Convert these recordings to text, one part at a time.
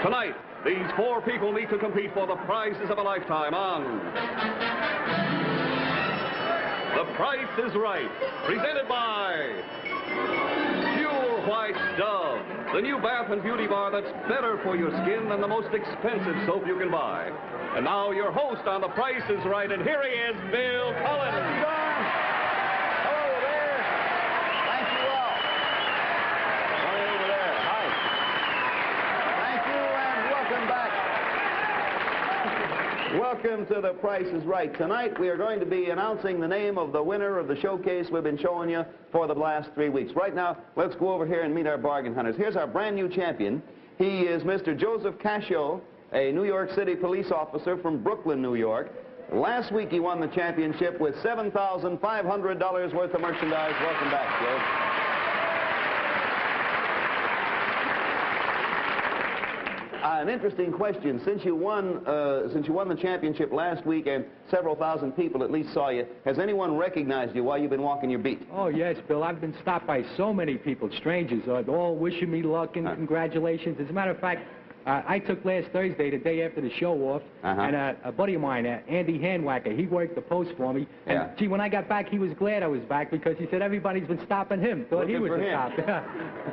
Tonight, these four people need to compete for the prizes of a lifetime on The Price is Right, presented by Pure White Dove, the new bath and beauty bar that's better for your skin than the most expensive soap you can buy. And now your host on The Price is Right, and here he is, Bill Cullen. Welcome to The Price is Right. Tonight we are going to be announcing the name of the winner of the showcase we've been showing you for the last 3 weeks. Right now, let's go over here and meet our bargain hunters. Here's our brand new champion. He is Mr. Joseph Cascio, a New York City police officer from Brooklyn, New York. Last week he won the championship with $7,500 worth of merchandise. Welcome back, Joe. An interesting question. Since you won the championship last week and several thousand people at least saw you, has anyone recognized you while you've been walking your beat? Oh, yes, Bill. I've been stopped by so many people, strangers, all wishing me luck and congratulations. As a matter of fact, I took last Thursday, the day after the show off, and a buddy of mine, Andy Handwacker, he worked the post for me. And, gee, when I got back, he was glad I was back because he said everybody's been stopping him. Thought he was the top.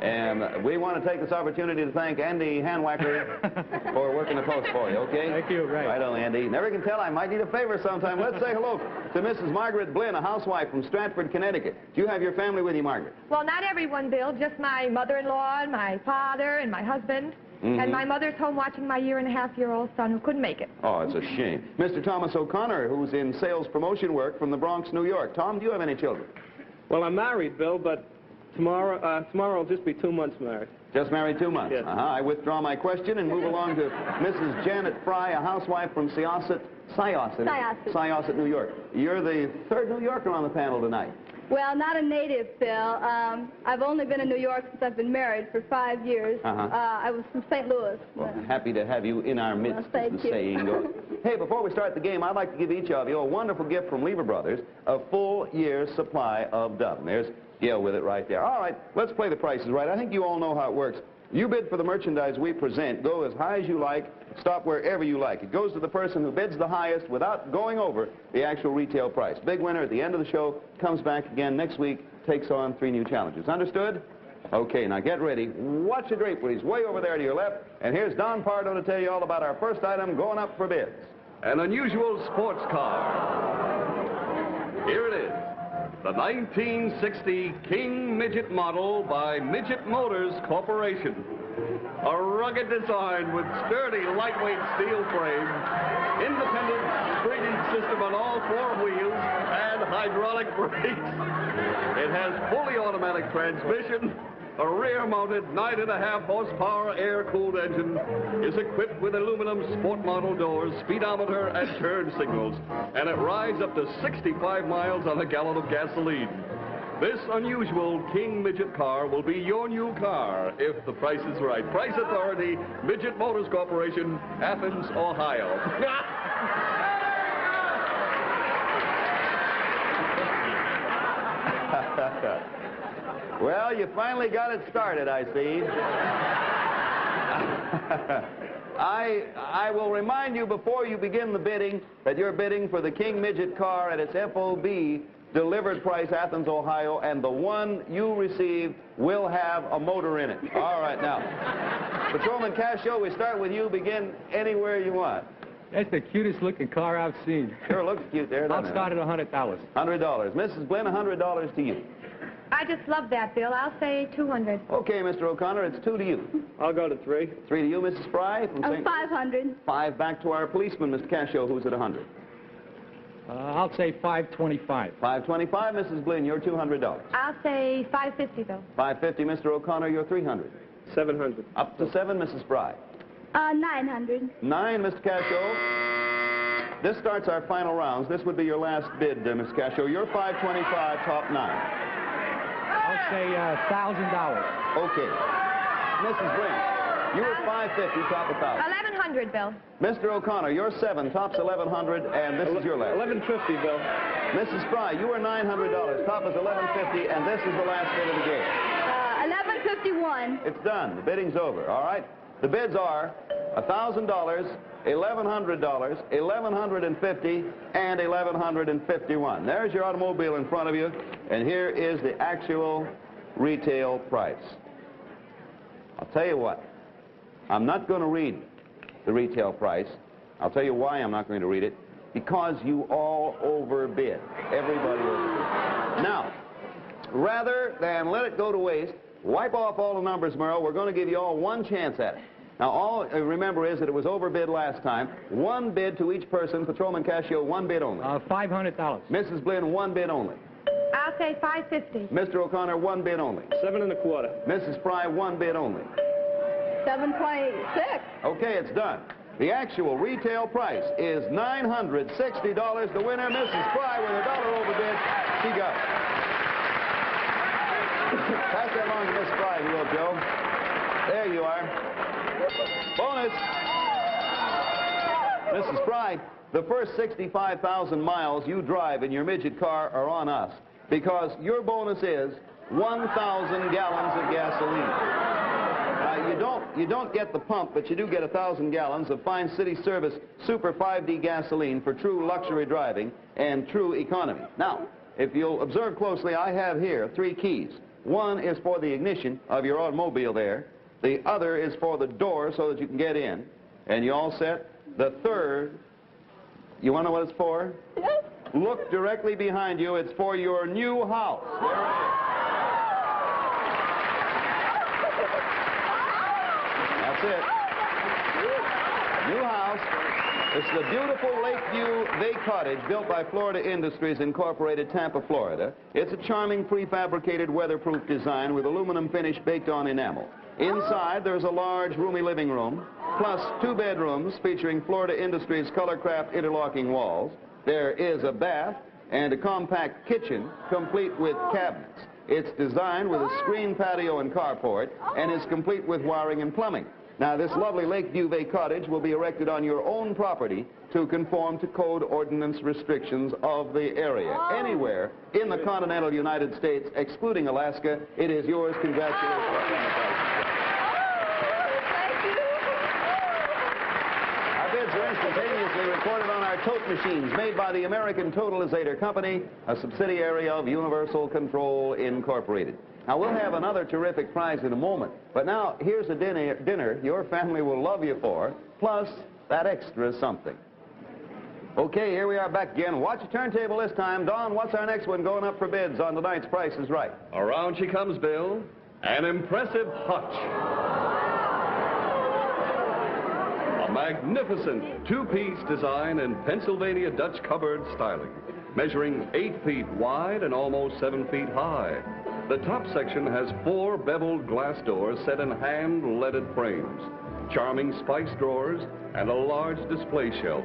And we want to take this opportunity to thank Andy Handwacker for working the post for you, okay? Thank you, right. Right on, Andy. Never can tell, I might need a favor sometime. Let's say hello to Mrs. Margaret Blinn, a housewife from Stratford, Connecticut. Do you have your family with you, Margaret? Well, not everyone, Bill. Just my mother-in-law, my father, and my husband. And my mother's home watching my year-and-a-half-year-old son who couldn't make it. Oh, it's a shame. Mr. Thomas O'Connor, who's in sales promotion work from the Bronx, New York. Tom, do you have any children? Well, I'm married, Bill, but tomorrow will just be 2 months married. Just married 2 months? Yes. I withdraw my question and move along to Mrs. Janet Fry, a housewife from Syosset, New York. You're the third New Yorker on the panel tonight. Well, not a native, Bill. I've only been in New York since I've been married for 5 years. I was from St. Louis. Well, happy to have you in our midst, thank as the you. saying goes. Hey, before we start the game, I'd like to give each of you a wonderful gift from Lever Brothers, a full year's supply of Dove. And there's Gail with it right there. All right, let's play The Price is Right. I think you all know how it works. You bid for the merchandise we present. Go as high as you like. Stop wherever you like. It goes to the person who bids the highest without going over the actual retail price. Big winner at the end of the show comes back again next week, takes on 3 new challenges. Understood? Okay, now get ready. Watch the draperies way over there to your left. And here's Don Pardo to tell you all about our first item going up for bids. An unusual sports car. Here it is. The 1960 King Midget model by Midget Motors Corporation. A rugged design with sturdy, lightweight steel frame, independent springing system on all 4 wheels, and hydraulic brakes. It has fully automatic transmission, a rear-mounted 9.5 horsepower air-cooled engine, is equipped with aluminum sport model doors, speedometer, and turn signals, and it rides up to 65 miles on a gallon of gasoline. This unusual King Midget car will be your new car if the price is right. Price Authority, Midget Motors Corporation, Athens, Ohio. Well, you finally got it started, I see. I will remind you before you begin the bidding that you're bidding for the King Midget car at its FOB delivered price, Athens, Ohio, and the one you receive will have a motor in it. All right, now, Patrolman Cascio, we start with you. Begin anywhere you want. That's the cutest looking car I've seen. Sure looks cute there, doesn't it? I'll start at $100. $100. Mrs. Blinn, $100 to you. I just love that, Bill. I'll say 200. Okay, Mr. O'Connor, it's 2 to you. I'll go to 3. 3 to you, Mrs. Fry. From 500. 5 back to our policeman, Mr. Cascio, who's at 100. I'll say 525. 525, Mrs. Blinn, you're $200. I'll say 550, Bill. 550, Mr. O'Connor, you're 300. 700. Up to 7, Mrs. Fry. 900. 9, Mr. Cascio. This starts our final rounds. This would be your last bid, Mr. Cascio. You're 525, top 9. I'll say $1,000. Okay. Mrs. Blinn. You were 550, top 1,000. 1,100, Bill. Mr. O'Connor, you're 7, tops 1,100, and this is your last. 1,150, Bill. Mrs. Fry, you were $900, top is 1,150, and this is the last bid of the game. 1151. It's done. The bidding's over. All right. The bids are $1,000, $1,100, $1,150, and $1,151. There's your automobile in front of you, and here is the actual retail price. I'll tell you what, I'm not going to read the retail price. I'll tell you why I'm not going to read it. Because you all overbid. Everybody overbid. Now, rather than let it go to waste, wipe off all the numbers, Merle. We're going to give you all one chance at it. Now, all remember is that it was overbid last time. One bid to each person. Patrolman Cascio, one bid only. $500. Mrs. Blinn, one bid only. I'll say $550. Mr. O'Connor, one bid only. 7 1/4. Mrs. Fry, one bid only. 726. Okay, it's done. The actual retail price is $960. The winner, Mrs. Fry, with $1 overbid. She got it. Pass that along to Miss Fry, if you will, Joe. There you are. Bonus. Mrs. Fry, the first 65,000 miles you drive in your midget car are on us, because your bonus is 1,000 gallons of gasoline. You don't get the pump, but you do get 1,000 gallons of fine city service Super 5D gasoline for true luxury driving and true economy. Now, if you'll observe closely, I have here 3 keys. One is for the ignition of your automobile there. The other is for the door so that you can get in. And you all set? The third, you want to know what it's for? Yes. Look directly behind you. It's for your new house. There it is. That's it. New house. It's the beautiful Lakeview Bay Cottage built by Florida Industries Incorporated, Tampa, Florida. It's a charming prefabricated weatherproof design with aluminum finish baked on enamel. Inside, there's a large, roomy living room, plus 2 bedrooms featuring Florida Industries Colorcraft interlocking walls. There is a bath and a compact kitchen complete with cabinets. It's designed with a screen patio and carport and is complete with wiring and plumbing. Now, this lovely Lakeview Bay Cottage will be erected on your own property to conform to code ordinance restrictions of the area. Anywhere in the continental United States, excluding Alaska, it is yours. Congratulations. Our bids are instantaneously recorded on our tote machines made by the American Totalizator Company, a subsidiary of Universal Control Incorporated. Now, we'll have another terrific prize in a moment, but now here's a dinner your family will love you for, plus that extra something. Okay, here we are back again. Watch the turntable this time. Don, what's our next one going up for bids on tonight's Price is Right? Around she comes, Bill. An impressive hutch. A magnificent 2-piece design in Pennsylvania Dutch cupboard styling, measuring 8 feet wide and almost 7 feet high. The top section has 4 beveled glass doors set in hand-leaded frames, charming spice drawers, and a large display shelf.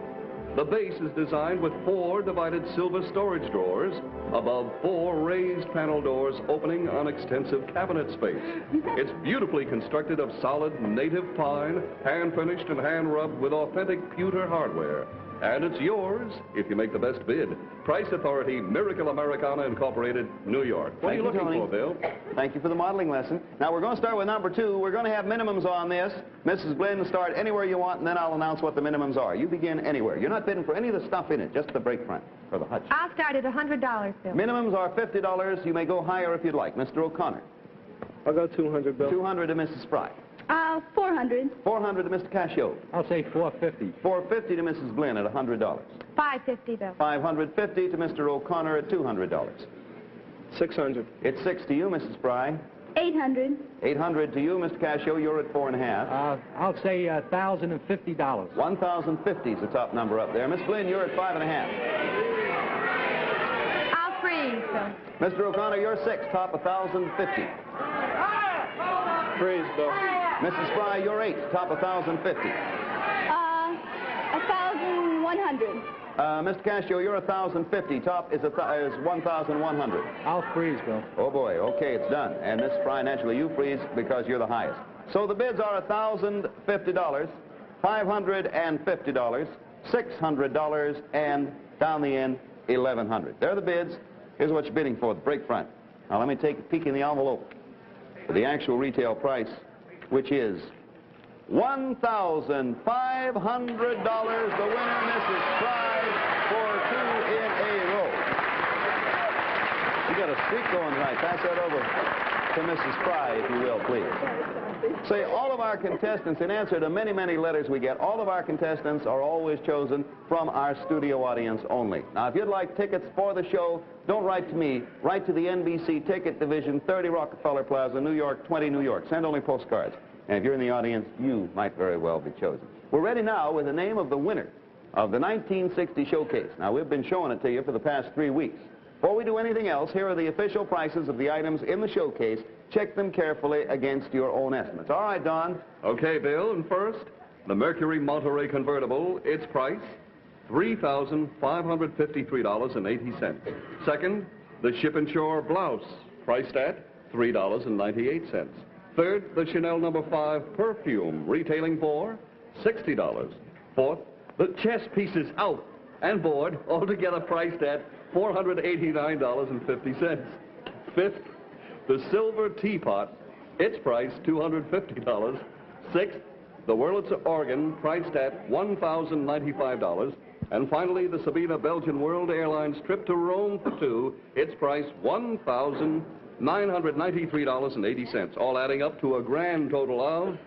The base is designed with 4 divided silver storage drawers above 4 raised panel doors opening on extensive cabinet space. It's beautifully constructed of solid native pine, hand-finished and hand-rubbed with authentic pewter hardware. And it's yours if you make the best bid. Price Authority, Miracle Americana Incorporated, New York. What are you looking for, Bill? Thank you for the modeling lesson. Now, we're going to start with number 2. We're going to have minimums on this. Mrs. Blinn, start anywhere you want, and then I'll announce what the minimums are. You begin anywhere. You're not bidding for any of the stuff in it, just the brake front or the hutch. I'll start at $100, Bill. Minimums are $50. You may go higher if you'd like. Mr. O'Connor. I'll go 200, Bill. 200 to Mrs. Fry. 400. 400 to Mr. Cascio. I'll say $450. 450 to Mrs. Blinn at $100. $550, Bill. 550 to Mr. O'Connor at $200. 600. It's 6 to you, Mrs. Fry. 800. 800 to you, Mr. Cascio. You're at 4.5. I'll say $1,050. 1,050 is the top number up there. Miss Blinn, you're at 5.5. I'll freeze, Bill. Mr. O'Connor, you're 6, top 1,050. Freeze, Bill. Mrs. Fry, you're 8, top 1,050. 1,100. Mr. Cascio, you're 1,050. Top is 1,100. I'll freeze, Bill. Oh, boy. Okay, it's done. And Miss Fry, naturally, you freeze because you're the highest. So the bids are $1,050, $550, $600, and down the end, $1,100. There are the bids. Here's what you're bidding for, the brake front. Now, let me take a peek in the envelope for the actual retail price, which is $1,500. The winner, Mrs. Fry, for 2 in a row. You got a streak going tonight. Pass that over to Mrs. Fry, if you will, please. Say, all of our contestants, in answer to many, many letters we get, all of our contestants are always chosen from our studio audience only. Now, if you'd like tickets for the show, don't write to me. Write to the NBC Ticket Division, 30 Rockefeller Plaza, New York, 20 New York. Send only postcards. And if you're in the audience, you might very well be chosen. We're ready now with the name of the winner of the 1960 showcase. Now, we've been showing it to you for the past 3 weeks. Before we do anything else, here are the official prices of the items in the showcase. Check them carefully against your own estimates. All right, Don. Okay, Bill. And first, the Mercury Monterey convertible, its price, $3,553.80. Second, the Ship and Shore blouse, priced at $3.98. Third, the Chanel No. 5 perfume, retailing for $60. Fourth, the chess pieces out and board, altogether priced at $489.50. Fifth, the silver teapot, its price $250. Sixth, the Wurlitzer organ, priced at $1,095. And finally, the Sabina Belgian World Airlines trip to Rome for 2, its price $1,993.80, all adding up to a grand total of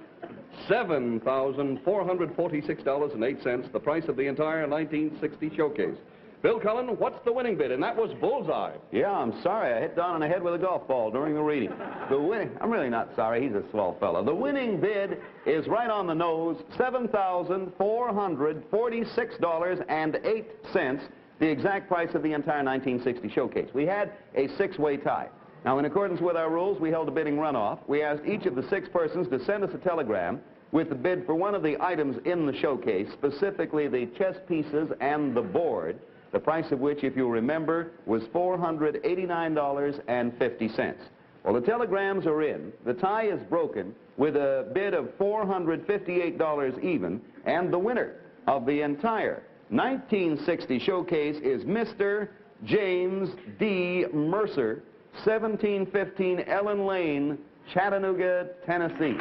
$7,446.08, the price of the entire 1960 showcase. Bill Cullen, what's the winning bid? And that was bullseye. Yeah, I'm sorry. I hit Don on the head with a golf ball during the reading. I'm really not sorry. He's a swell fellow. The winning bid is right on the nose, $7,446.08, the exact price of the entire 1960 showcase. We had a 6-way tie. Now, in accordance with our rules, we held a bidding runoff. We asked each of the 6 persons to send us a telegram with the bid for one of the items in the showcase, specifically the chess pieces and the board, the price of which, if you remember, was $489.50. Well, the telegrams are in. The tie is broken with a bid of $458 even, and the winner of the entire 1960 showcase is Mr. James D. Mercer, 1715 Ellen Lane, Chattanooga, Tennessee. You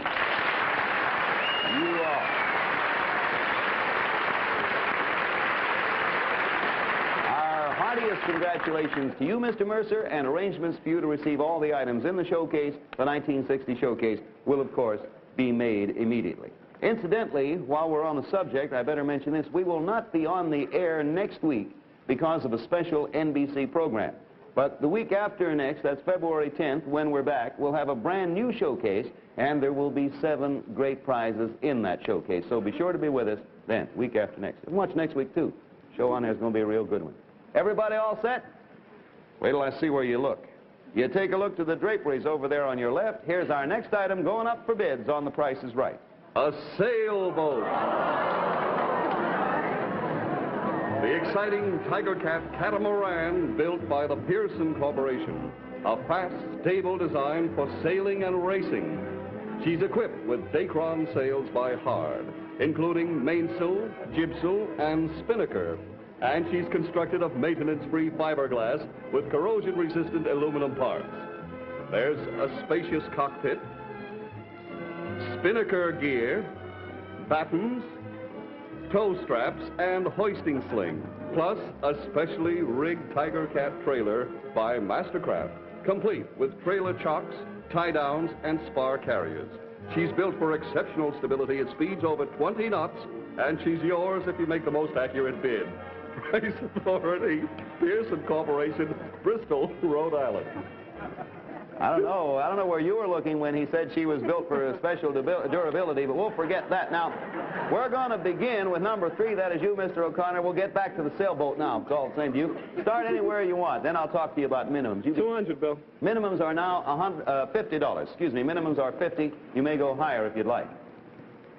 are. Our heartiest congratulations to you, Mr. Mercer, and arrangements for you to receive all the items in the showcase, the 1960 showcase, will, of course, be made immediately. Incidentally, while we're on the subject, I better mention this. We will not be on the air next week because of a special NBC program. But the week after next, that's February 10th, when we're back, we'll have a brand new showcase, and there will be 7 great prizes in that showcase. So be sure to be with us then, week after next. And watch next week, too. Show on there is going to be a real good one. Everybody all set? Wait till I see where you look. You take a look to the draperies over there on your left. Here's our next item going up for bids on The Price is Right. A sailboat. The exciting Tiger Cat catamaran built by the Pearson Corporation. A fast, stable design for sailing and racing. She's equipped with Dacron sails by Hard, including mainsail, jibsail, and spinnaker. And she's constructed of maintenance-free fiberglass with corrosion-resistant aluminum parts. There's a spacious cockpit, spinnaker gear, battens, tow straps, and hoisting sling, plus a specially rigged Tiger Cat trailer by Mastercraft, complete with trailer chocks, tie-downs, and spar carriers. She's built for exceptional stability at speeds over 20 knots, and she's yours if you make the most accurate bid. Price Authority, Pearson Corporation, Bristol, Rhode Island. I don't know where you were looking when he said she was built for a special durability, but we'll forget that. Now, we're going to begin with number 3. That is you, Mr. O'Connor. We'll get back to the sailboat now. It's all the same to you. Start anywhere you want. Then I'll talk to you about minimums. $200, Bill. Minimums are now $50. Excuse me. Minimums are $50. You may go higher if you'd like.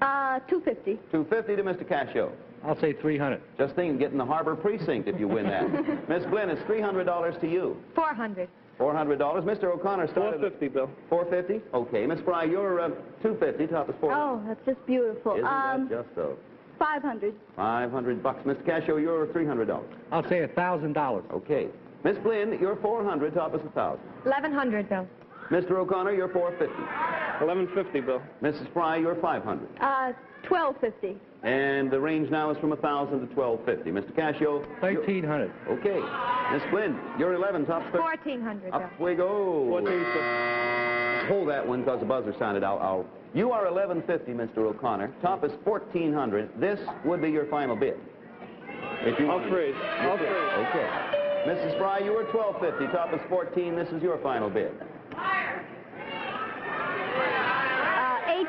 $250. $250 to Mr. Cascio. I'll say $300. Just think of getting the Harbor Precinct if you win that. Miss Blinn, it's $300 to you. $400. $400. Mr. O'Connor started $450, Bill. $450? Okay. Miss Fry, you're $250. Top is $400. Oh, that's just beautiful. Isn't that just so? $500. $500. Mr. Cascio, you're $300. I'll say $1,000. Okay. Miss Blinn, you're $400. Top is $1,000. $1,100, Bill. Mr. O'Connor, you're $450. $11.50, Bill. Mrs. Fry, you're 500. $12.50. And the range now is from 1,000 to 1,250. Mr. Cascio? 1,300. Okay. Miss Flynn, you're 11, top 1,400. Up we go. 14.50. Hold that one because the buzzer sounded out. You are 1150, Mr. O'Connor. Top is 1400. This would be your final bid. If you I'll freeze. I'll freeze. Okay. Mrs. Fry, you were 1250. Top is 14. This is your final bid.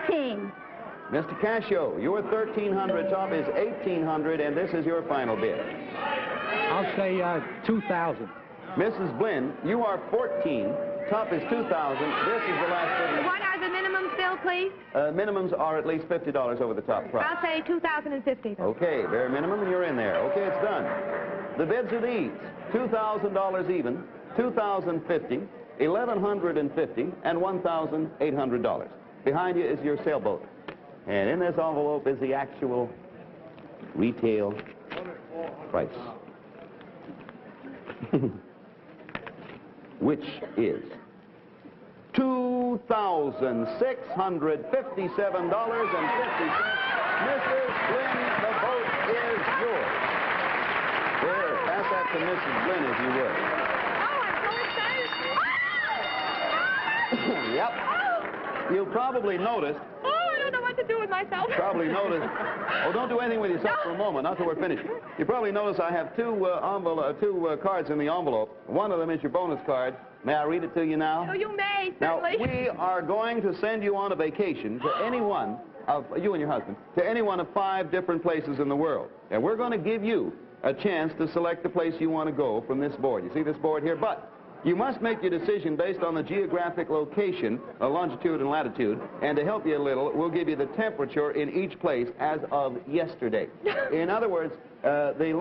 18. Mr. Cascio, you were 1300. Top is 1800, and this is your final bid. I'll say 2,000. Mrs. Blinn, you are 14. Top is 2,000. This is the last bid. What are the minimums, Bill, please? Minimums are at least $50 over the top price. I'll say 2,050. Okay, bare minimum, and you're in there. Okay, it's done. The bids are these: $2,000 even, $2,050, $1,150, and $1,800. Behind you is your sailboat. And in this envelope is the actual retail price, which is $2,657.50. Mrs. Flynn, the boat is yours. There, pass that to Mrs. Flynn if you would. Oh, I'm so excited. Yep. You probably noticed. Oh, I don't know what to do with myself. Probably noticed. Oh, don't do anything with yourself for a moment, not till we're finished. You probably noticed I have two cards in the envelope. One of them is your bonus card. May I read it to you now? Oh, you may, Now, certainly. we are going to send you on a vacation to any one of, you and your husband, to any one of 5 different places in the world. And we're going to give you a chance to select the place you want to go from this board. You see this board here? But you must make your decision based on the geographic location, longitude and latitude, and to help you a little, we'll give you the temperature in each place as of yesterday. In other words, the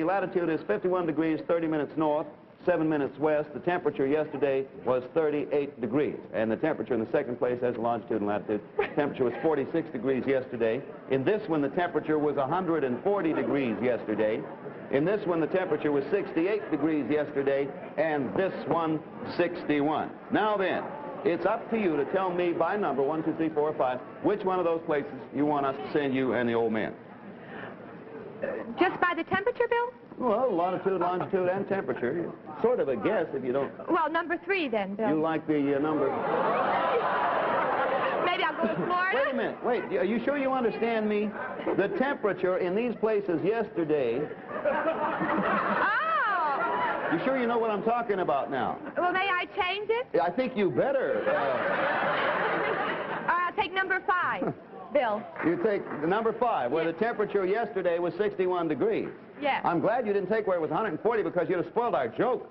latitude is 51 degrees, 30 minutes north, 7 minutes west. The temperature yesterday was 38 degrees. And the temperature in the second place has longitude and latitude. Temperature was 46 degrees yesterday. In this one, the temperature was 140 degrees yesterday. In this one, the temperature was 68 degrees yesterday, and this one, 61. Now then, it's up to you to tell me by number, 1, 2, 3, 4, 5, which one of those places you want us to send you and the old man. Just by the temperature, Bill? Well, longitude, and temperature. Sort of a guess if you don't... Well, number 3 then, Bill. You like the number... Maybe I'll go to Florida? Wait a minute. Wait, are you sure you understand me? The temperature in these places yesterday... Oh! You sure you know what I'm talking about now? Well, may I change it? I think you better. Or I'll take number 5, Bill. You take the number 5, where the temperature yesterday was 61 degrees. Yes. I'm glad you didn't take where it was 140 because you'd have spoiled our joke.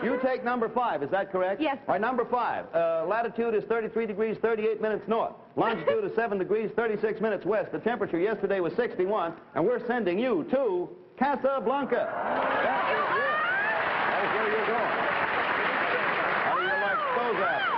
You take number 5, is that correct? Yes. All right, number 5. Latitude is 33 degrees, 38 minutes north. Longitude is 7 degrees, 36 minutes west. The temperature yesterday was 61, and we're sending you to Casablanca. That is it. That is where you're going. How do you like those apples?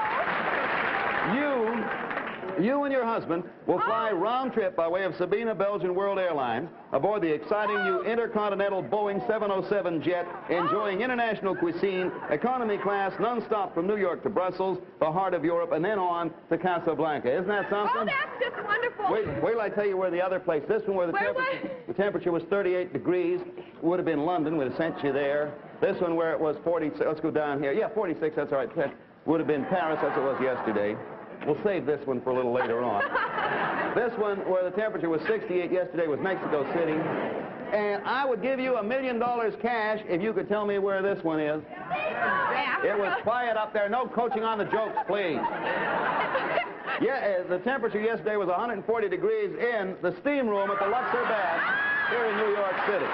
You and your husband will fly round trip by way of Sabina Belgian World Airlines aboard the exciting new intercontinental Boeing 707 jet, enjoying international cuisine, economy class, non-stop from New York to Brussels, the heart of Europe, and then on to Casablanca. Isn't that something? Oh, that's just wonderful. Wait till I tell you where the other place, this one where the temperature was 38 degrees, would have been London, would have sent you there. This one where it was 46, let's go down here. Yeah, 46, that's all right. Would have been Paris, as it was yesterday. We'll save this one for a little later on. This one, where the temperature was 68 yesterday, was Mexico City. And I would give you $1 million cash if you could tell me where this one is. It was quiet up there. No coaching on the jokes, please. Yeah, the temperature yesterday was 140 degrees in the steam room at the Luxor Bath here in New York City.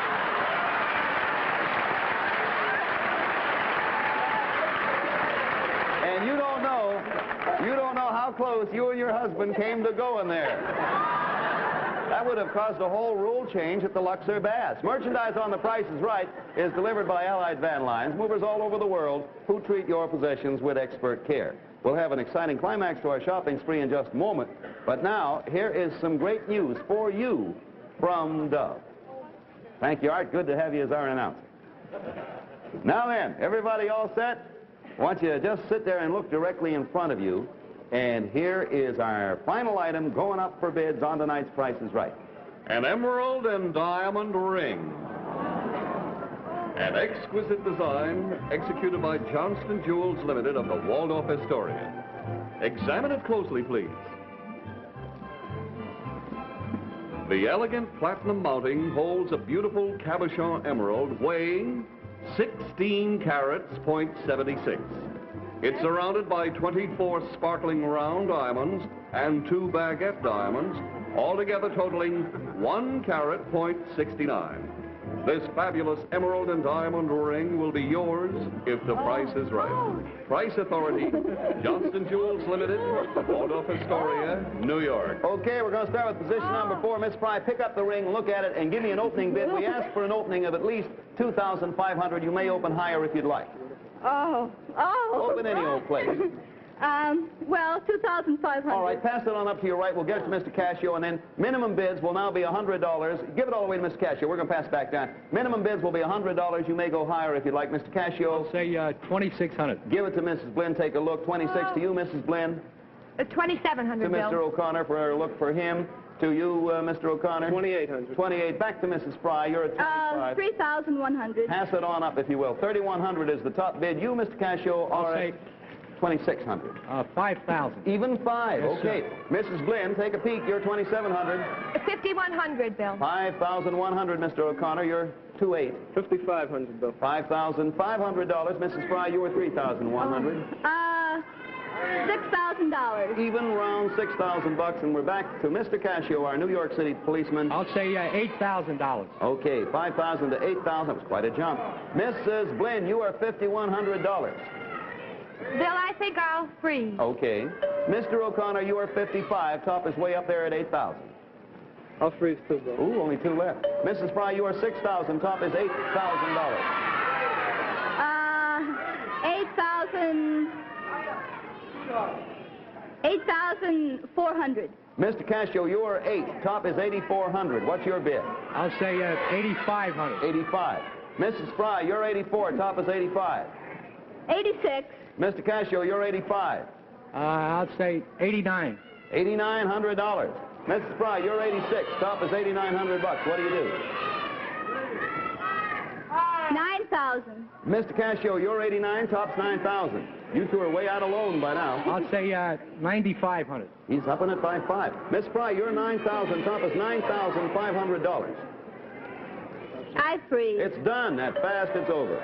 And you don't know how close you and your husband came to going there. That would have caused a whole rule change at the Luxor Baths. Merchandise on The Price is Right is delivered by Allied Van Lines, movers all over the world who treat your possessions with expert care. We'll have an exciting climax to our shopping spree in just a moment. But now, here is some great news for you from Dove. Thank you, Art. Good to have you as our announcer. Now then, everybody all set? I want you to just sit there and look directly in front of you And here is our final item going up for bids on tonight's Price is Right. An emerald and diamond ring. An exquisite design executed by Johnston Jewels Limited of the Waldorf Astoria. Examine it closely, please. The elegant platinum mounting holds a beautiful cabochon emerald weighing 16 carats, .76. It's surrounded by 24 sparkling round diamonds and 2 baguette diamonds, altogether totaling 1 carat, .69. This fabulous emerald and diamond ring will be yours if the price is right. Price Authority, Johnston Jewels Limited, Waldorf Astoria, New York. Okay, we're going to start with position number 4. Miss Fry, pick up the ring, look at it, and give me an opening bid. We ask for an opening of at least $2,500. You may open higher if you'd like. Oh. Open any old place. Well, $2,500. All right, pass it on up to your right. We'll get it to Mr. Cascio, and then minimum bids will now be $100. Give it all the way to Mr. Cascio. We're going to pass it back down. Minimum bids will be $100. You may go higher if you'd like, Mr. Cascio. I'll say $2,600. Give it to Mrs. Blinn. Take a look. 26 to you, Mrs. Blinn. $2,700, To Mr. Bill. O'Connor for a look for him. To you, Mr. O'Connor. 2,800. 28. Back to Mrs. Fry. You're at 25. 3,100. Pass it on up, if you will. 3,100 is the top bid. You, Mr. Cascio, I'll are say at 2,600. 5,000. Even 5. Yes, okay. Mrs. Blinn, take a peek. You're 2,700. $5,100, Bill. 5,100, Mr. O'Connor. You're 2,800. 5,500, Bill. $5,500. Mrs. Fry, you were 3,100. $6,000. Even round $6,000, and we're back to Mr. Cascio, our New York City policeman. I'll say $8,000. Okay, 5,000 to 8,000. That was quite a jump. Mrs. Blinn, you are $5,100. Bill, I think I'll freeze. Okay. Mr. O'Connor, you are 55. Top is way up there at 8,000. I'll freeze too, Bill. Ooh, only 2 left. Mrs. Fry, you are 6,000. Top is $8,000. 8,400. Mr. Cascio, you are 8. Top is 8,400. What's your bid? I'll say 8,500. 85. Mrs. Fry, you're 84. Top is 85. 86. Mr. Cascio, you're 85. I'll say 89. $8,900. Mrs. Fry, you're 86. Top is $8,900. What do you do? 9,000. Mr. Cascio, you're 89. Top's 9,000. You two are way out of loan by now. I'll say 9,500. He's up in it by 5. Miss Fry, you're 9,000. Top is $9,500. I freeze. It's done. That fast, it's over.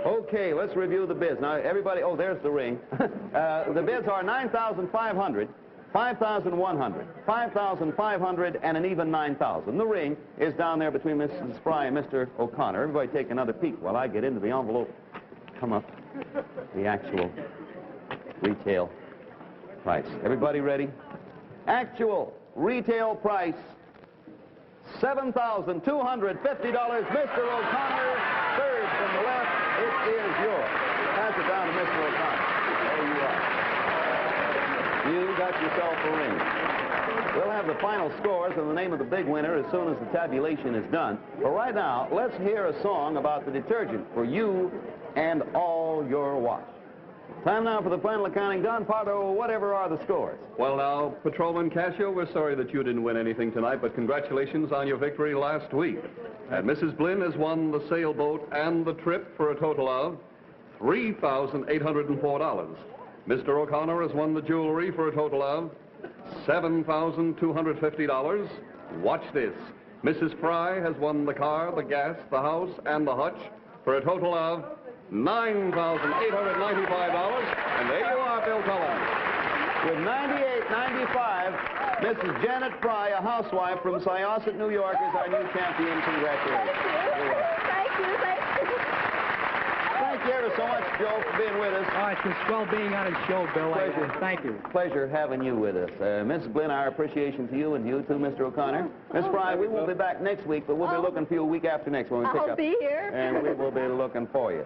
Okay, let's review the bids. Now, everybody, oh, there's the ring. The bids are $9,500, $5,100, $5,500, and an even $9,000. The ring is down there between Mrs. Fry and Mr. O'Connor. Everybody take another peek while I get into the envelope. Come up. The actual retail price. Everybody ready? Actual retail price, $7,250. Mr. O'Connor, third from the left. It is yours. Pass it down to Mr. O'Connor. There you are. You got yourself a ring. We'll have the final scores and the name of the big winner as soon as the tabulation is done. But right now, let's hear a song about the detergent for you and all your wash. Time now for the final accounting. Don Pardo, whatever are the scores? Well, now, Patrolman Cascio, we're sorry that you didn't win anything tonight, but congratulations on your victory last week. And Mrs. Blinn has won the sailboat and the trip for a total of $3,804. Mr. O'Connor has won the jewelry for a total of $7,250. Watch this. Mrs. Fry has won the car, the gas, the house, and the hutch for a total of $9,895. And there you are, Bill Cullen. With $98.95, Mrs. Janet Fry, a housewife from Syosset, New York, is our new champion. Congratulations. Thank you. Thank you ever so much, Joe, for being with us. Oh, it's been swell being on his show, Bill. Pleasure. Thank you. Pleasure having you with us. Mrs. Blinn, our appreciation to you and you too, Mr. O'Connor. Miss Fry, we won't be back next week, but we'll be looking for you a week after next when we pick I'll up. be here. And we will be looking for you.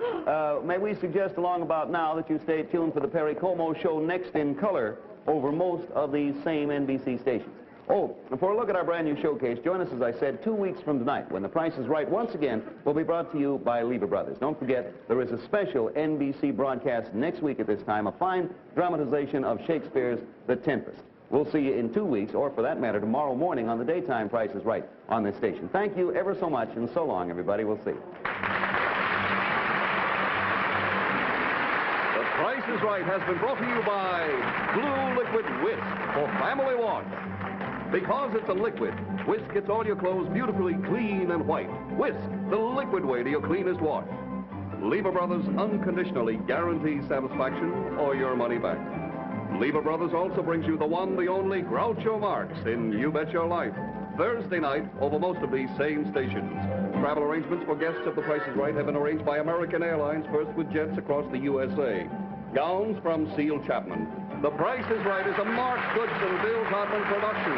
May we suggest along about now that you stay tuned for the Perry Como Show next in color over most of these same NBC stations. Oh, and for a look at our brand new showcase, join us, as I said, 2 weeks from tonight when The Price is Right once again will be brought to you by Lever Brothers. Don't forget, there is a special NBC broadcast next week at this time, a fine dramatization of Shakespeare's The Tempest. We'll see you in 2 weeks, or for that matter, tomorrow morning on the daytime Price is Right on this station. Thank you ever so much, and so long, everybody. We'll see. The Price is Right has been brought to you by Blue Liquid Whisk for family wash. Because it's a liquid, Whisk gets all your clothes beautifully clean and white. Whisk, the liquid way to your cleanest wash. Lever Brothers unconditionally guarantees satisfaction or your money back. Lever Brothers also brings you the one, the only Groucho Marx in You Bet Your Life, Thursday night over most of these same stations. Travel arrangements for guests of The Price is Right have been arranged by American Airlines, first with jets across the USA. Gowns from Seal Chapman. The Price is Right is a Mark Goods and Bill Todman production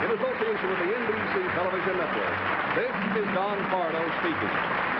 in association with the NBC Television Network. This is Don Pardo speaking.